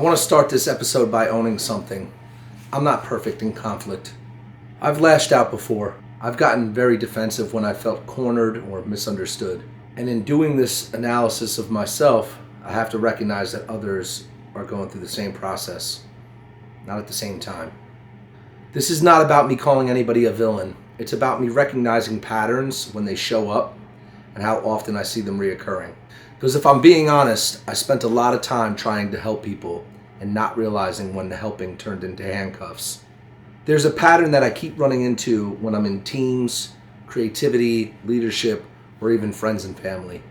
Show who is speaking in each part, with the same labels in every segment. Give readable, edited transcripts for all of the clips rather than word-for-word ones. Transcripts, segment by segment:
Speaker 1: I want to start this episode by owning something. I'm not perfect in conflict. I've lashed out before. I've gotten very defensive when I felt cornered or misunderstood. And in doing this analysis of myself, I have to recognize that others are going through the same process, not at the same time. This is not about me calling anybody a villain. It's about me recognizing patterns when they show up and how often I see them reoccurring. Because if I'm being honest, I spent a lot of time trying to help people and not realizing when the helping turned into handcuffs. There's a pattern that I keep running into when I'm in teams, creativity, leadership, or even friends and family.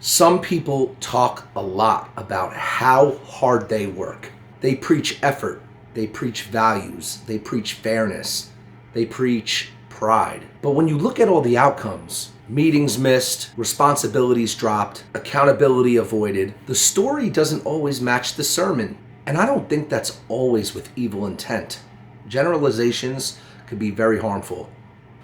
Speaker 1: Some people talk a lot about how hard they work. They preach effort, they preach values, they preach fairness, they preach pride. But when you look at all the outcomes, meetings missed, responsibilities dropped, accountability avoided, the story doesn't always match the sermon. And I don't think that's always with evil intent. Generalizations can be very harmful.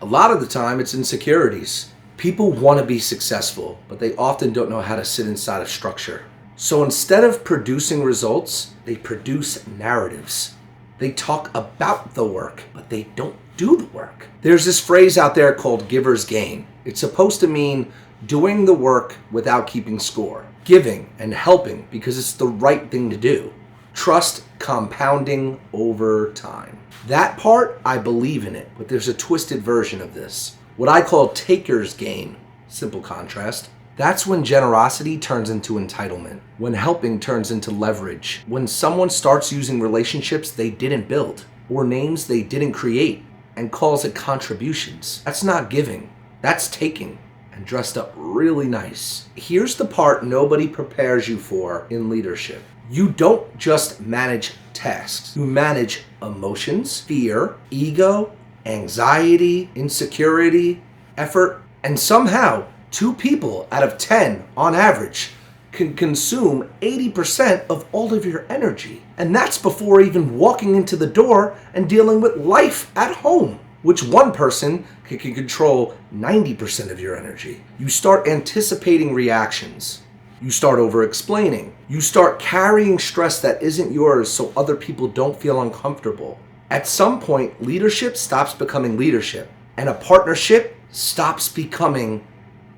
Speaker 1: A lot of the time it's insecurities. People want to be successful, but they often don't know how to sit inside of structure. So instead of producing results, they produce narratives. They talk about the work, but they don't do the work. There's this phrase out there called giver's gain. It's supposed to mean doing the work without keeping score, giving and helping because it's the right thing to do. Trust compounding over time. That part, I believe in it, but there's a twisted version of this. What I call taker's gain, simple contrast. That's when generosity turns into entitlement, when helping turns into leverage, when someone starts using relationships they didn't build, or names they didn't create, and calls it contributions. That's not giving, that's taking, and dressed up really nice. Here's the part nobody prepares you for in leadership. You don't just manage tasks. You manage emotions, fear, ego, anxiety, insecurity, effort, and somehow 2 people out of 10 on average can consume 80% of all of your energy. And that's before even walking into the door and dealing with life at home, which one person can control 90% of your energy. You start anticipating reactions. You start over-explaining. You start carrying stress that isn't yours so other people don't feel uncomfortable. At some point, leadership stops becoming leadership, and a partnership stops becoming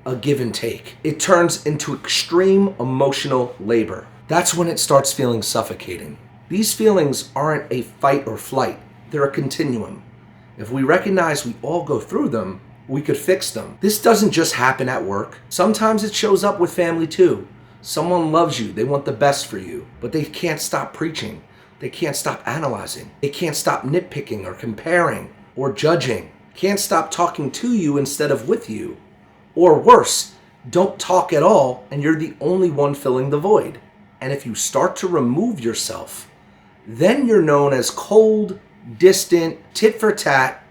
Speaker 1: a give and take. It turns into extreme emotional labor. That's when it starts feeling suffocating. These feelings aren't a fight or flight. They're a continuum. If we recognize we all go through them, we could fix them. This doesn't just happen at work. Sometimes it shows up with family too. Someone loves you, they want the best for you, but they can't stop preaching. They can't stop analyzing. They can't stop nitpicking or comparing or judging. Can't stop talking to you instead of with you. Or worse, don't talk at all and you're the only one filling the void. And if you start to remove yourself, then you're known as cold, distant, tit for tat,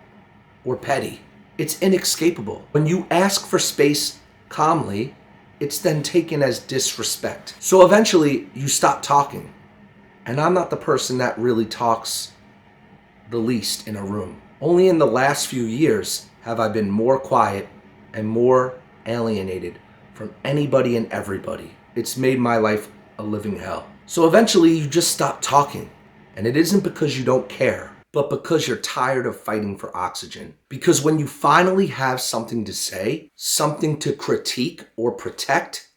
Speaker 1: or petty. It's inescapable. When you ask for space calmly, it's then taken as disrespect. So eventually you stop talking. And I'm not the person that really talks the least in a room. Only in the last few years have I been more quiet and more alienated from anybody and everybody. It's made my life a living hell. So eventually you just stop talking. And it isn't because you don't care, but because you're tired of fighting for oxygen. Because when you finally have something to say, something to critique or protect,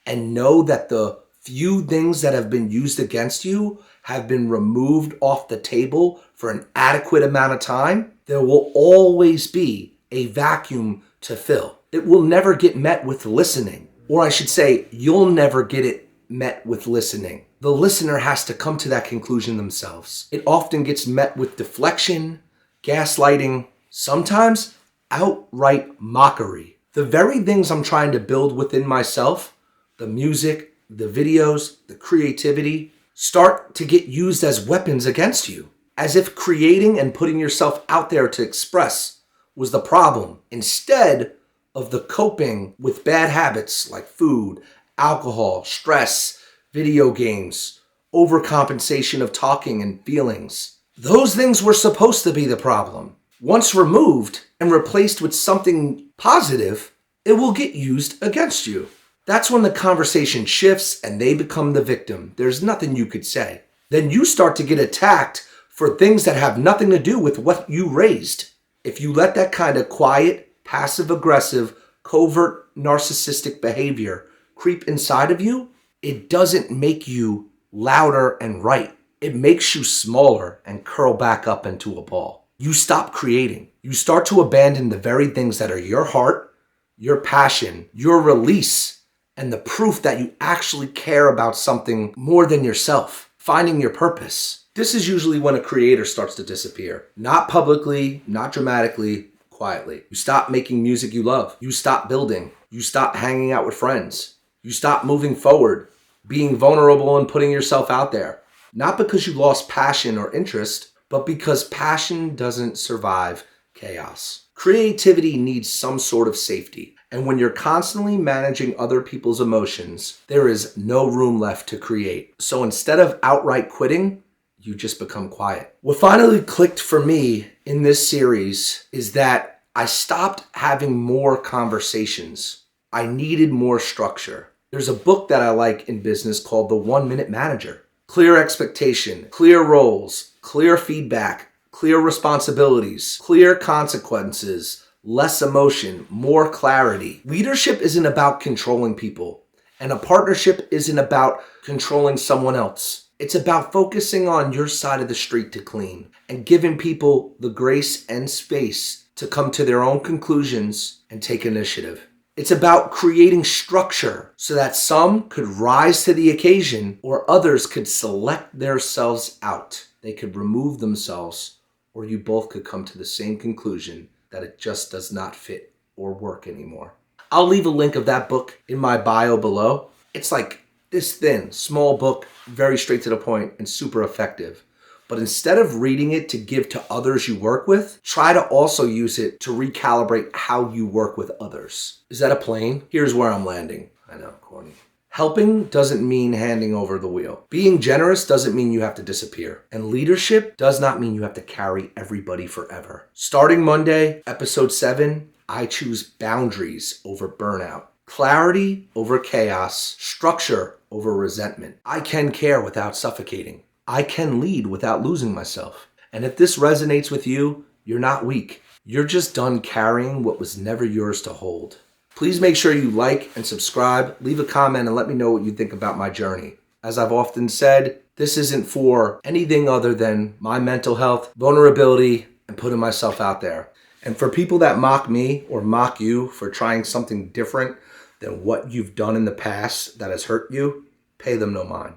Speaker 1: and know that the few things that have been used against you have been removed off the table for an adequate amount of time, there will always be a vacuum to fill. It will never get met with listening. Or I should say, you'll never get it met with listening. The listener has to come to that conclusion themselves. It often gets met with deflection, gaslighting, sometimes outright mockery. The very things I'm trying to build within myself, the music, the videos, the creativity, start to get used as weapons against you. As if creating and putting yourself out there to express was the problem, instead of the coping with bad habits like food, alcohol, stress, video games, overcompensation of talking and feelings. Those things were supposed to be the problem. Once removed and replaced with something positive, it will get used against you. That's when the conversation shifts and they become the victim. There's nothing you could say. then you start to get attacked for things that have nothing to do with what you raised. If you let that kind of quiet, passive-aggressive, covert, narcissistic behavior creep inside of you, it doesn't make you louder and right. It makes you smaller and curl back up into a ball. You stop creating. You start to abandon the very things that are your heart, your passion, your release, and the proof that you actually care about something more than yourself, finding your purpose. This is usually when a creator starts to disappear. Not publicly, not dramatically, quietly. You stop making music you love. You stop building. You stop hanging out with friends. You stop moving forward, being vulnerable and putting yourself out there. Not because you lost passion or interest, but because passion doesn't survive chaos. Creativity needs some sort of safety. And when you're constantly managing other people's emotions, there is no room left to create. So instead of outright quitting, you just become quiet. What finally clicked for me in this series is that I stopped having more conversations. I needed more structure. There's a book that I like in business called The 1 Minute Manager. Clear expectation, clear roles, clear feedback, clear responsibilities, clear consequences, less emotion, more clarity. Leadership isn't about controlling people, and a partnership isn't about controlling someone else. It's about focusing on your side of the street to clean and giving people the grace and space to come to their own conclusions and take initiative. It's about creating structure so that some could rise to the occasion or others could select themselves out. They could remove themselves, or you both could come to the same conclusion that it just does not fit or work anymore. I'll leave a link of that book in my bio below. It's like this thin, small book, very straight to the point and super effective. But instead of reading it to give to others you work with, try to also use it to recalibrate how you work with others. Is that a plane? Here's where I'm landing. I know, corny. Helping doesn't mean handing over the wheel. Being generous doesn't mean you have to disappear. And leadership does not mean you have to carry everybody forever. Starting Monday, episode 7, I choose boundaries over burnout. Clarity over chaos. Structure over resentment. I can care without suffocating. I can lead without losing myself. And if this resonates with you, you're not weak. You're just done carrying what was never yours to hold. Please make sure you like and subscribe, leave a comment, and let me know what you think about my journey. As I've often said, this isn't for anything other than my mental health, vulnerability, and putting myself out there. And for people that mock me or mock you for trying something different than what you've done in the past that has hurt you, pay them no mind.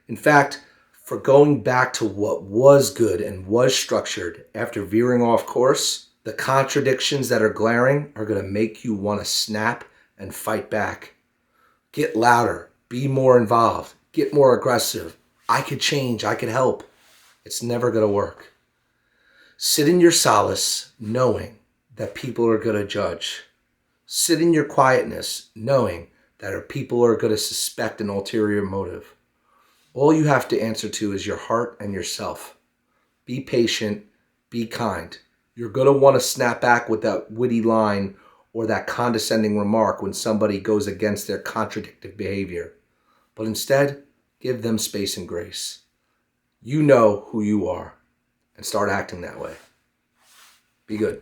Speaker 1: In fact, for going back to what was good and was structured after veering off course, the contradictions that are glaring are going to make you want to snap and fight back. Get louder, be more involved, get more aggressive. I could change, I could help. It's never going to work. Sit in your solace knowing that people are going to judge. Sit in your quietness knowing that people are going to suspect an ulterior motive. All you have to answer to is your heart and yourself. Be patient, be kind. You're going to want to snap back with that witty line or that condescending remark when somebody goes against their contradictive behavior. But instead, give them space and grace. You know who you are, and start acting that way. Be good.